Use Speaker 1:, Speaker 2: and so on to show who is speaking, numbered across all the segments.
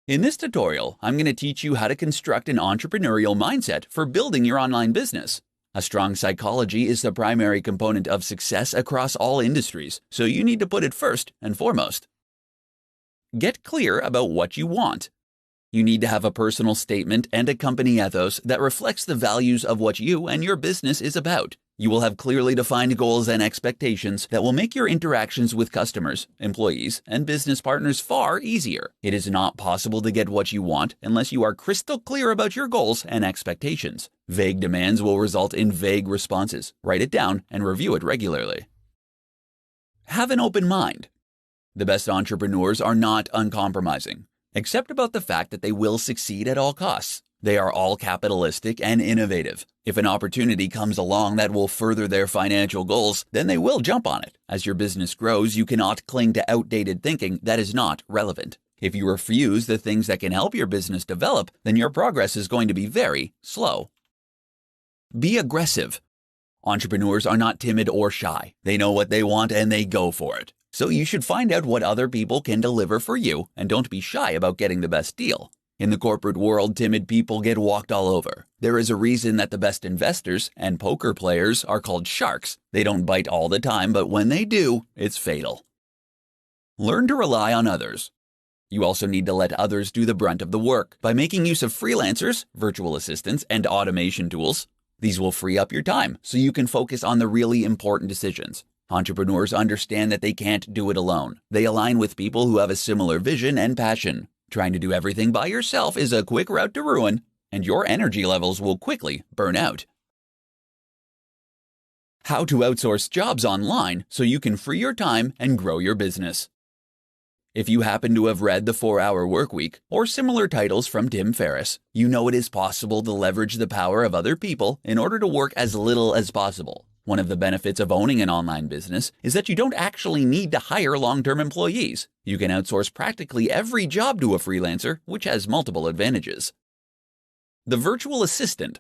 Speaker 1: In this tutorial, I'm going to teach you how to construct an entrepreneurial mindset for building your online business. A strong psychology is the primary component of success across all industries, so you need to put it first and foremost. Get clear about what you want. You need to have a personal statement and a company ethos that reflects the values of what you and your business is about. You will have clearly defined goals and expectations that will make your interactions with customers, employees, and business partners far easier. It is not possible to get what you want unless you are crystal clear about your goals and expectations. Vague demands will result in vague responses. Write it down and review it regularly. Have an open mind. The best entrepreneurs are not uncompromising, except about the fact that they will succeed at all costs. They are all capitalistic and innovative. If an opportunity comes along that will further their financial goals, then they will jump on it. As your business grows, you cannot cling to outdated thinking that is not relevant. If you refuse the things that can help your business develop, then your progress is going to be very slow. Be aggressive. Entrepreneurs are not timid or shy. They know what they want and they go for it. So you should find out what other people can deliver for you and don't be shy about getting the best deal. In the corporate world, timid people get walked all over. There is a reason that the best investors and poker players are called sharks. They don't bite all the time, but when they do, it's fatal. Learn to rely on others. You also need to let others do the brunt of the work by making use of freelancers, virtual assistants, and automation tools. These will free up your time so you can focus on the really important decisions. Entrepreneurs understand that they can't do it alone. They align with people who have a similar vision and passion. Trying to do everything by yourself is a quick route to ruin, and your energy levels will quickly burn out. How to outsource jobs online so you can free your time and grow your business. If you happen to have read The 4-Hour Workweek or similar titles from Tim Ferriss, you know it is possible to leverage the power of other people in order to work as little as possible. One of the benefits of owning an online business is that you don't actually need to hire long-term employees. You can outsource practically every job to a freelancer, which has multiple advantages. The virtual assistant.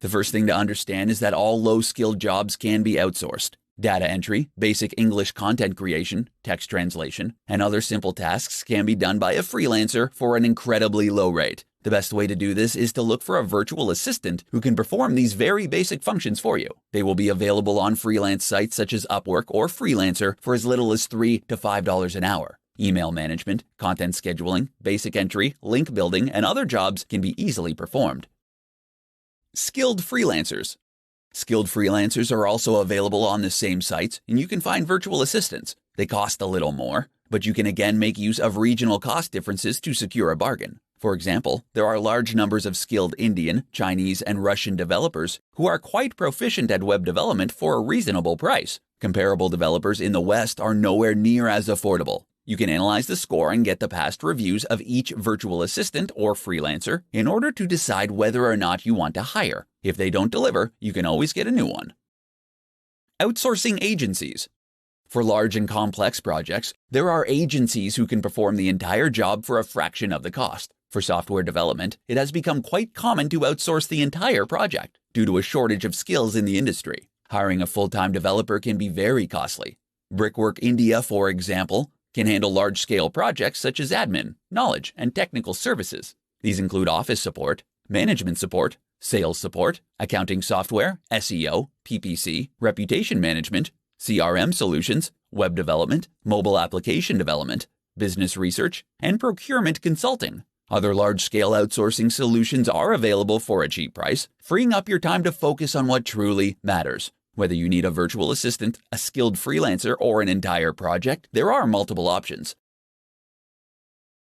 Speaker 1: The first thing to understand is that all low-skilled jobs can be outsourced. Data entry, basic English content creation, text translation, and other simple tasks can be done by a freelancer for an incredibly low rate. The best way to do this is to look for a virtual assistant who can perform these very basic functions for you. They will be available on freelance sites such as Upwork or Freelancer for as little as $3 to $5 an hour. Email management, content scheduling, basic entry, link building, and other jobs can be easily performed. Skilled freelancers. Skilled freelancers are also available on the same sites, and you can find virtual assistants. They cost a little more, but you can again make use of regional cost differences to secure a bargain. For example, there are large numbers of skilled Indian, Chinese, and Russian developers who are quite proficient at web development for a reasonable price. Comparable developers in the West are nowhere near as affordable. You can analyze the score and get the past reviews of each virtual assistant or freelancer in order to decide whether or not you want to hire. If they don't deliver, you can always get a new one. Outsourcing agencies. For large and complex projects, there are agencies who can perform the entire job for a fraction of the cost. For software development, it has become quite common to outsource the entire project due to a shortage of skills in the industry. Hiring a full-time developer can be very costly. Brickwork India, for example, can handle large-scale projects such as admin, knowledge, and technical services. These include office support, management support, sales support, accounting software, SEO, PPC, reputation management, CRM solutions, web development, mobile application development, business research, and procurement consulting. Other large-scale outsourcing solutions are available for a cheap price, freeing up your time to focus on what truly matters. Whether you need a virtual assistant, a skilled freelancer, or an entire project, there are multiple options.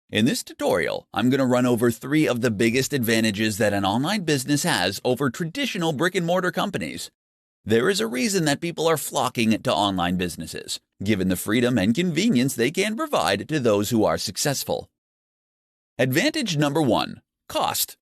Speaker 1: In this tutorial, I'm going to run over 3 of the biggest advantages that an online business has over traditional brick-and-mortar companies. There is a reason that people are flocking to online businesses, given the freedom and convenience they can provide to those who are successful. Advantage number 1, cost.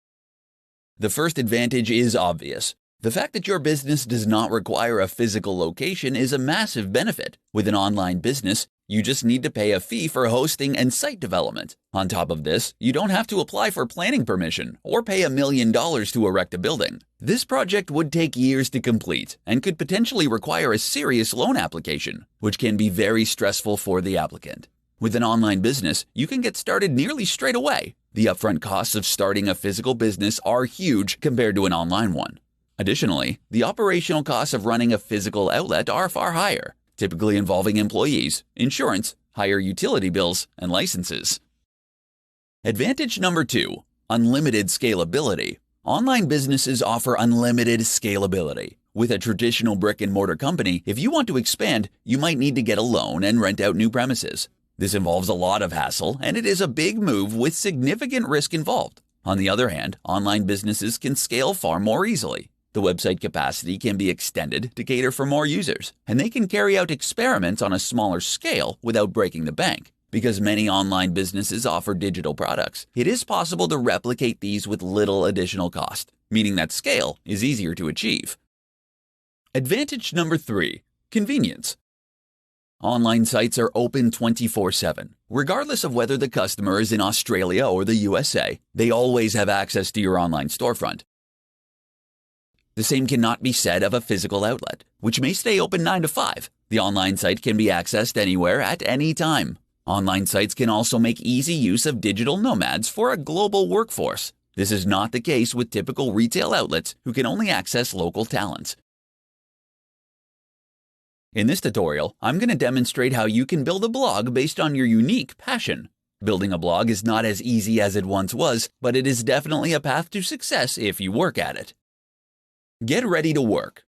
Speaker 1: The first advantage is obvious. The fact that your business does not require a physical location is a massive benefit. With an online business, you just need to pay a fee for hosting and site development. On top of this, you don't have to apply for planning permission or pay $1 million to erect a building. This project would take years to complete and could potentially require a serious loan application, which can be very stressful for the applicant. With an online business, you can get started nearly straight away. The upfront costs of starting a physical business are huge compared to an online one. Additionally, the operational costs of running a physical outlet are far higher, typically involving employees, insurance, higher utility bills, and licenses. Advantage number 2, unlimited scalability. Online businesses offer unlimited scalability. With a traditional brick-and-mortar company, if you want to expand, you might need to get a loan and rent out new premises. This involves a lot of hassle, and it is a big move with significant risk involved. On the other hand, online businesses can scale far more easily. The website capacity can be extended to cater for more users, and they can carry out experiments on a smaller scale without breaking the bank. Because many online businesses offer digital products, it is possible to replicate these with little additional cost, meaning that scale is easier to achieve. Advantage number 3, convenience. Online sites are open 24/7. Regardless of whether the customer is in Australia or the USA, they always have access to your online storefront. The same cannot be said of a physical outlet, which may stay open 9 to 5. The online site can be accessed anywhere at any time. Online sites can also make easy use of digital nomads for a global workforce. This is not the case with typical retail outlets who can only access local talents. In this tutorial, I'm going to demonstrate how you can build a blog based on your unique passion. Building a blog is not as easy as it once was, but it is definitely a path to success if you work at it. Get ready to work.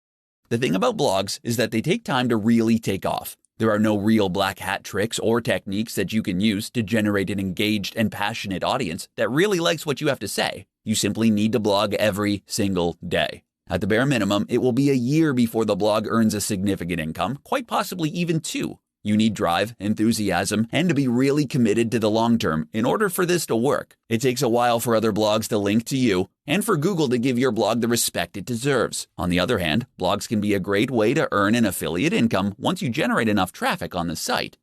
Speaker 1: The thing about blogs is that they take time to really take off. There are no real black hat tricks or techniques that you can use to generate an engaged and passionate audience that really likes what you have to say. You simply need to blog every single day. At the bare minimum, it will be a year before the blog earns a significant income, quite possibly even 2. You need drive, enthusiasm, and to be really committed to the long term in order for this to work. It takes a while for other blogs to link to you and for Google to give your blog the respect it deserves. On the other hand, blogs can be a great way to earn an affiliate income once you generate enough traffic on the site.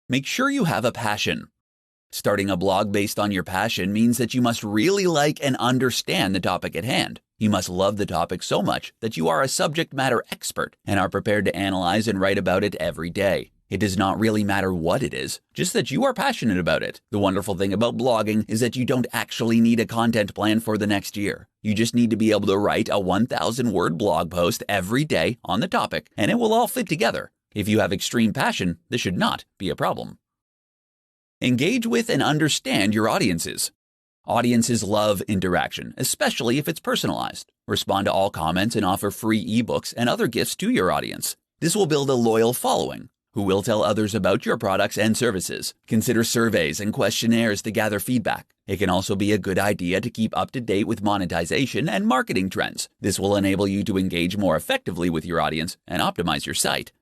Speaker 1: Make sure you have a passion. Starting a blog based on your passion means that you must really like and understand the topic at hand. You must love the topic so much that you are a subject matter expert and are prepared to analyze and write about it every day. It does not really matter what it is, just that you are passionate about it. The wonderful thing about blogging is that you don't actually need a content plan for the next year. You just need to be able to write a 1,000-word blog post every day on the topic, and it will all fit together. If you have extreme passion, this should not be a problem. Engage with and understand your audiences. Audiences love interaction, especially if it's personalized. Respond to all comments and offer free ebooks and other gifts to your audience. This will build a loyal following who will tell others about your products and services. Consider surveys and questionnaires to gather feedback. It can also be a good idea to keep up to date with monetization and marketing trends. This will enable you to engage more effectively with your audience and optimize your site.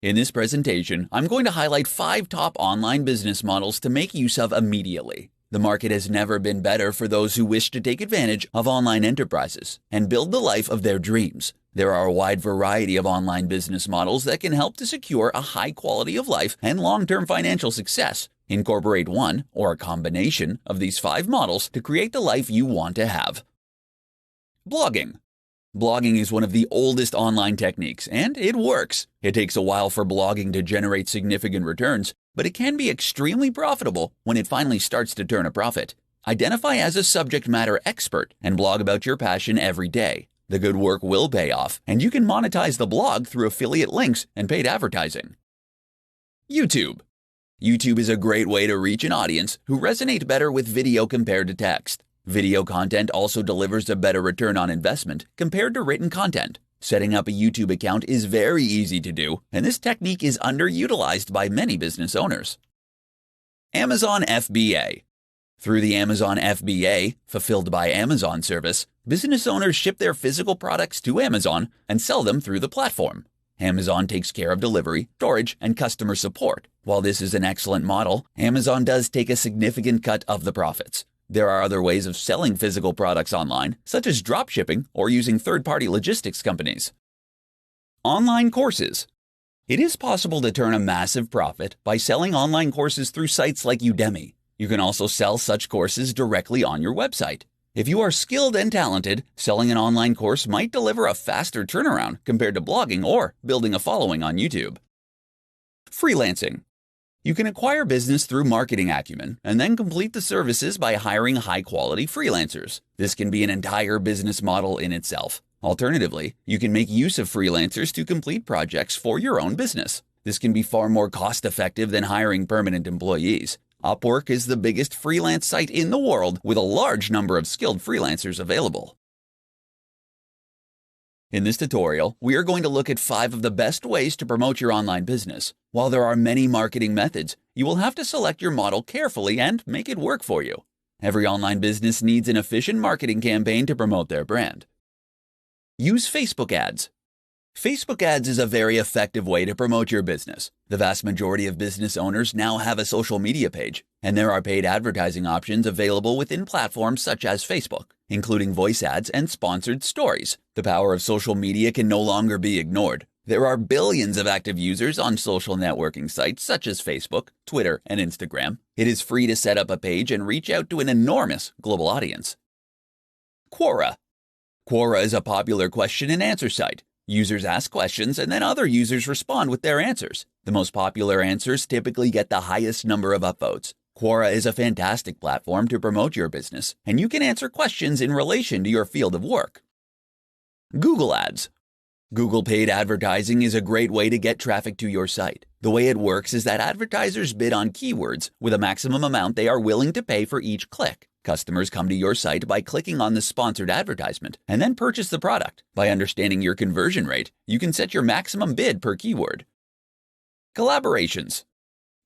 Speaker 1: In this presentation, I'm going to highlight 5 top online business models to make use of immediately. The market has never been better for those who wish to take advantage of online enterprises and build the life of their dreams. There are a wide variety of online business models that can help to secure a high quality of life and long-term financial success. Incorporate one or a combination of these 5 models to create the life you want to have. Blogging. Blogging is one of the oldest online techniques, and it works. It takes a while for blogging to generate significant returns, but it can be extremely profitable when it finally starts to turn a profit. Identify as a subject matter expert and blog about your passion every day. The good work will pay off, and you can monetize the blog through affiliate links and paid advertising. YouTube. YouTube is a great way to reach an audience who resonate better with video compared to text. Video content also delivers a better return on investment compared to written content. Setting up a YouTube account is very easy to do, and this technique is underutilized by many business owners. Amazon FBA. Through the Amazon FBA, Fulfilled by Amazon service, business owners ship their physical products to Amazon and sell them through the platform. Amazon takes care of delivery, storage, and customer support. While this is an excellent model, Amazon does take a significant cut of the profits. There are other ways of selling physical products online, such as dropshipping or using third-party logistics companies. Online courses. It is possible to turn a massive profit by selling online courses through sites like Udemy. You can also sell such courses directly on your website. If you are skilled and talented, selling an online course might deliver a faster turnaround compared to blogging or building a following on YouTube. Freelancing. You can acquire business through marketing acumen and then complete the services by hiring high-quality freelancers. This can be an entire business model in itself. Alternatively, you can make use of freelancers to complete projects for your own business. This can be far more cost-effective than hiring permanent employees. Upwork is the biggest freelance site in the world with a large number of skilled freelancers available. In this tutorial, we are going to look at 5 of the best ways to promote your online business. While there are many marketing methods, you will have to select your model carefully and make it work for you. Every online business needs an efficient marketing campaign to promote their brand. Use Facebook ads. Facebook ads is a very effective way to promote your business. The vast majority of business owners now have a social media page, and there are paid advertising options available within platforms such as Facebook, including voice ads and sponsored stories. The power of social media can no longer be ignored. There are billions of active users on social networking sites such as Facebook, Twitter, and Instagram. It is free to set up a page and reach out to an enormous global audience. Quora. Quora is a popular question and answer site. Users ask questions and then other users respond with their answers. The most popular answers typically get the highest number of upvotes. Quora is a fantastic platform to promote your business, and you can answer questions in relation to your field of work. Google Ads. Google paid advertising is a great way to get traffic to your site. The way it works is that advertisers bid on keywords with a maximum amount they are willing to pay for each click. Customers come to your site by clicking on the sponsored advertisement and then purchase the product. By understanding your conversion rate, you can set your maximum bid per keyword. Collaborations.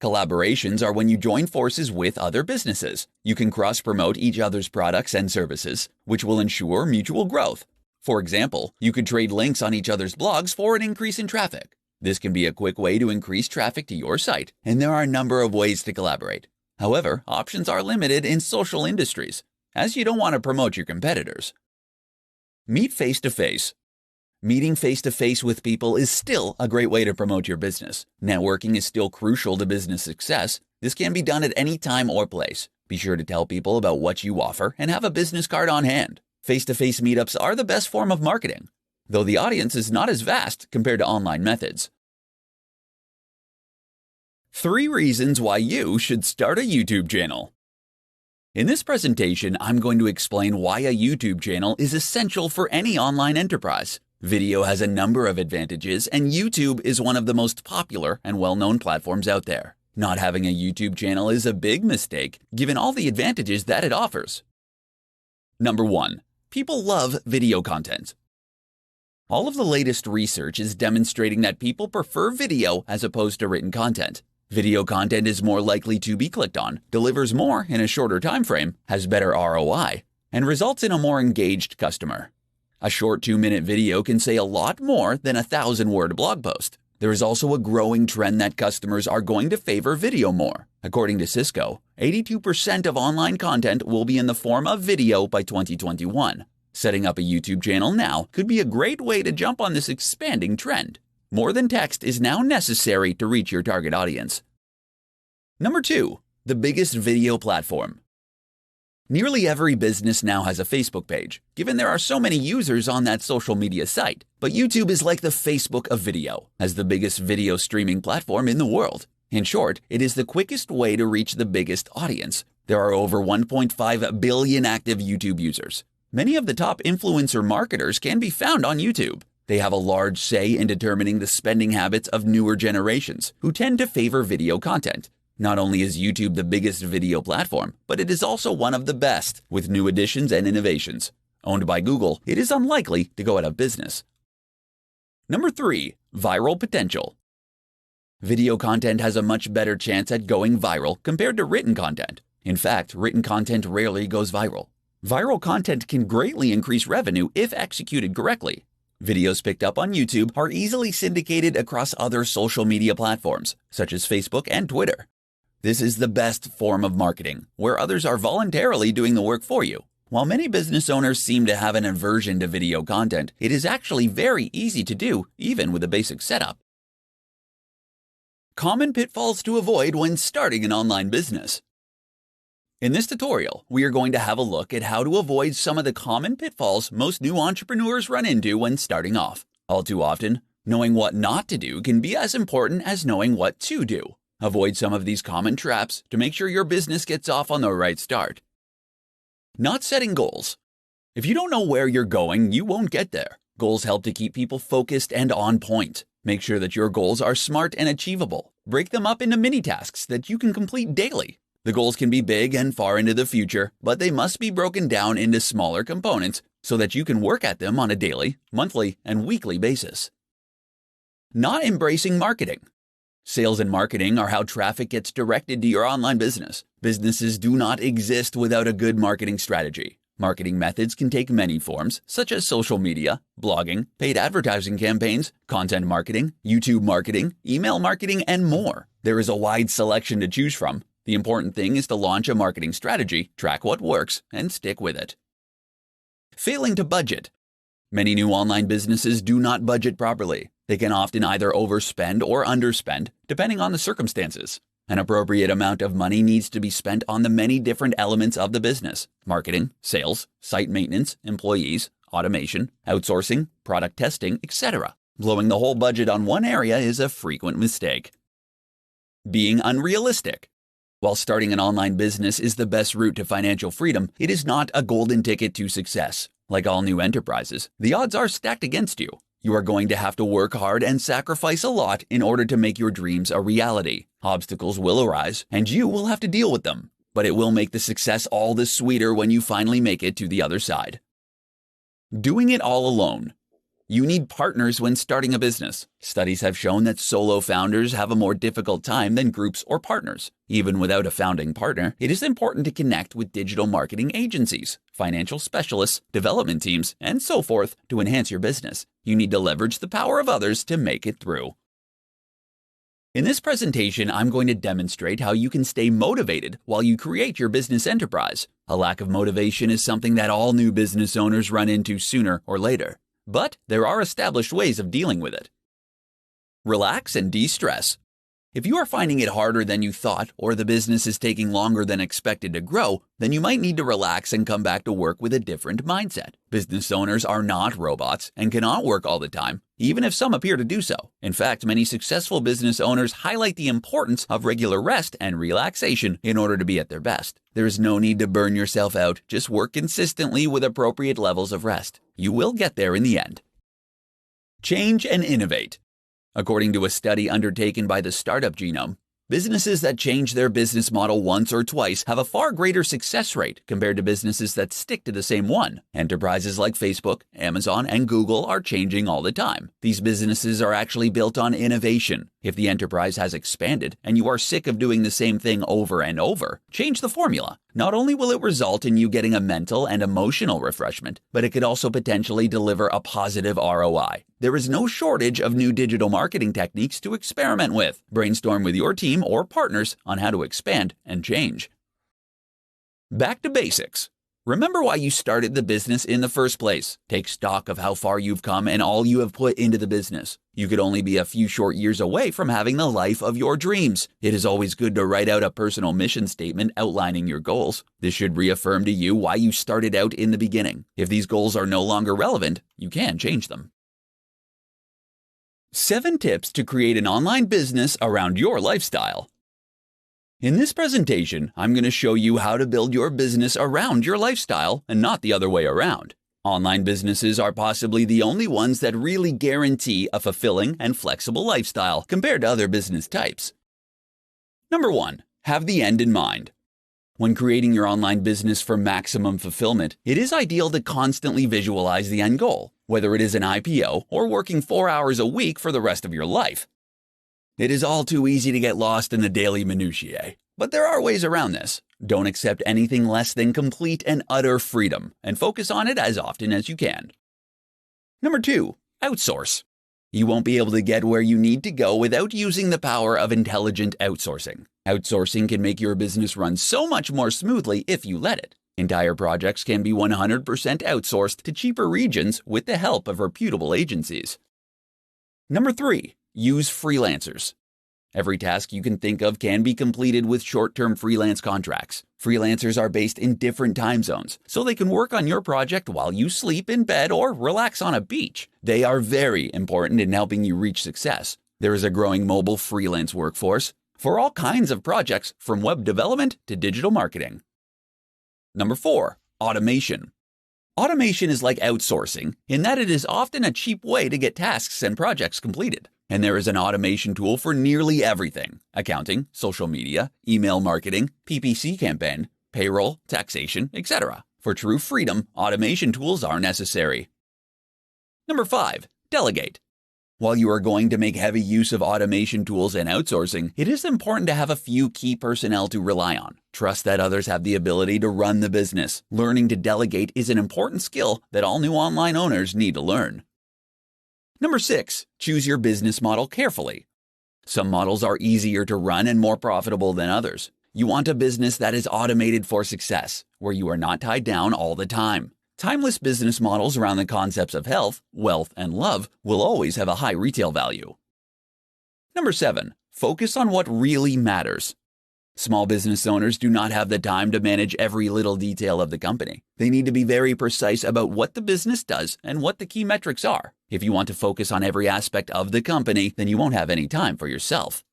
Speaker 1: Collaborations are when you join forces with other businesses. You can cross-promote each other's products and services, which will ensure mutual growth. For example, you could trade links on each other's blogs for an increase in traffic. This can be a quick way to increase traffic to your site, and there are a number of ways to collaborate. However, options are limited in social industries, as you don't want to promote your competitors. Meet face-to-face. Meeting face-to-face with people is still a great way to promote your business. Networking is still crucial to business success. This can be done at any time or place. Be sure to tell people about what you offer and have a business card on hand. Face-to-face meetups are the best form of marketing, though the audience is not as vast compared to online methods. 3 reasons why you should start a YouTube channel. In this presentation, I'm going to explain why a YouTube channel is essential for any online enterprise. Video has a number of advantages, and YouTube is one of the most popular and well-known platforms out there. Not having a YouTube channel is a big mistake, given all the advantages that it offers. Number 1. People love video content. All of the latest research is demonstrating that people prefer video as opposed to written content. Video content is more likely to be clicked on, delivers more in a shorter time frame, has better ROI, and results in a more engaged customer. A short 2-minute video can say a lot more than a 1,000-word blog post. There is also a growing trend that customers are going to favor video more. According to Cisco, 82% of online content will be in the form of video by 2021. Setting up a YouTube channel now could be a great way to jump on this expanding trend. More than text is now necessary to reach your target audience. Number 2. The biggest video platform. Nearly every business now has a Facebook page, given there are so many users on that social media site. But YouTube is like the Facebook of video, as the biggest video streaming platform in the world. In short, it is the quickest way to reach the biggest audience. There are over 1.5 billion active YouTube users. Many of the top influencer marketers can be found on YouTube. They have a large say in determining the spending habits of newer generations, who tend to favor video content. Not only is YouTube the biggest video platform, but it is also one of the best, with new additions and innovations. Owned by Google, it is unlikely to go out of business. Number 3. Viral potential. Video content has a much better chance at going viral compared to written content. In fact, written content rarely goes viral. Viral content can greatly increase revenue if executed correctly. Videos picked up on YouTube are easily syndicated across other social media platforms, such as Facebook and Twitter. This is the best form of marketing, where others are voluntarily doing the work for you. While many business owners seem to have an aversion to video content, it is actually very easy to do, even with a basic setup. Common pitfalls to avoid when starting an online business. In this tutorial, we are going to have a look at how to avoid some of the common pitfalls most new entrepreneurs run into when starting off. All too often, Knowing what not to do can be as important as knowing what to do. Avoid some of these common traps to make sure your business gets off on the right start. Not setting goals. If you don't know where you're going, you won't get there. Goals help to keep people focused and on point. Make sure that your goals are smart and achievable. Break them up into mini tasks that you can complete daily. The goals can be big and far into the future, but they must be broken down into smaller components so that you can work at them on a daily, monthly, and weekly basis. Not embracing marketing. Sales and marketing are how traffic gets directed to your online business. Businesses do not exist without a good marketing strategy. Marketing methods can take many forms, such as social media, blogging, paid advertising campaigns, content marketing, YouTube marketing, email marketing, and more. There is a wide selection to choose from. The important thing is to launch a marketing strategy, track what works, and stick with it. Failing to budget. Many new online businesses do not budget properly. They can often either overspend or underspend, depending on the circumstances. An appropriate amount of money needs to be spent on the many different elements of the business: marketing, sales, site maintenance, employees, automation, outsourcing, product testing, etc. Blowing the whole budget on one area is a frequent mistake. Being unrealistic. While starting an online business is the best route to financial freedom, it is not a golden ticket to success. Like all new enterprises, the odds are stacked against you. You are going to have to work hard and sacrifice a lot in order to make your dreams a reality. Obstacles will arise, and you will have to deal with them. But it will make the success all the sweeter when you finally make it to the other side. Doing it all alone. You need partners when starting a business. Studies have shown that solo founders have a more difficult time than groups or partners. Even without a founding partner, it is important to connect with digital marketing agencies, financial specialists, development teams, and so forth to enhance your business. You need to leverage the power of others to make it through. In this presentation, I'm going to demonstrate how you can stay motivated while you create your business enterprise. A lack of motivation is something that all new business owners run into sooner or later. But there are established ways of dealing with it. Relax and de-stress. If you are finding it harder than you thought, or the business is taking longer than expected to grow, then you might need to relax and come back to work with a different mindset. Business owners are not robots and cannot work all the time, even if some appear to do so. In fact, many successful business owners highlight the importance of regular rest and relaxation in order to be at their best. There is no need to burn yourself out. Just work consistently with appropriate levels of rest. You will get there in the end. Change and innovate. According to a study undertaken by the Startup Genome, businesses that change their business model once or twice have a far greater success rate compared to businesses that stick to the same one. Enterprises like Facebook, Amazon, and Google are changing all the time. These businesses are actually built on innovation. If the enterprise has expanded and you are sick of doing the same thing over and over, change the formula. Not only will it result in you getting a mental and emotional refreshment, but it could also potentially deliver a positive ROI. There is no shortage of new digital marketing techniques to experiment with. Brainstorm with your team or partners on how to expand and change. Back to basics. Remember why you started the business in the first place. Take stock of how far you've come and all you have put into the business. You could only be a few short years away from having the life of your dreams. It is always good to write out a personal mission statement outlining your goals. This should reaffirm to you why you started out in the beginning. If these goals are no longer relevant, you can change them. 7 tips to create an online business around your lifestyle. In this presentation, I'm going to show you how to build your business around your lifestyle and not the other way around. Online businesses are possibly the only ones that really guarantee a fulfilling and flexible lifestyle compared to other business types. Number 1. Have the end in mind. When creating your online business for maximum fulfillment, it is ideal to constantly visualize the end goal, whether it is an IPO or working 4 hours a week for the rest of your life. It is all too easy to get lost in the daily minutiae, but there are ways around this. Don't accept anything less than complete and utter freedom, and focus on it as often as you can. Number 2, outsource. You won't be able to get where you need to go without using the power of intelligent outsourcing. Outsourcing can make your business run so much more smoothly if you let it. Entire projects can be 100% outsourced to cheaper regions with the help of reputable agencies. Number 3, use freelancers. Every task you can think of can be completed with short-term freelance contracts. Freelancers are based in different time zones, so they can work on your project while you sleep in bed or relax on a beach. They are very important in helping you reach success. There is a growing mobile freelance workforce for all kinds of projects, from web development to digital marketing. Number 4, automation. Automation is like outsourcing in that it is often a cheap way to get tasks and projects completed. And there is an automation tool for nearly everything: accounting, social media, email marketing, PPC campaign, payroll, taxation, etc. For true freedom, automation tools are necessary. Number 5, delegate. While you are going to make heavy use of automation tools and outsourcing, it is important to have a few key personnel to rely on. Trust that others have the ability to run the business. Learning to delegate is an important skill that all new online owners need to learn. Number 6, choose your business model carefully. Some models are easier to run and more profitable than others. You want a business that is automated for success, where you are not tied down all the time. Timeless business models around the concepts of health, wealth, and love will always have a high retail value. Number 7, focus on what really matters. Small business owners do not have the time to manage every little detail of the company. They need to be very precise about what the business does and what the key metrics are. If you want to focus on every aspect of the company, then you won't have any time for yourself.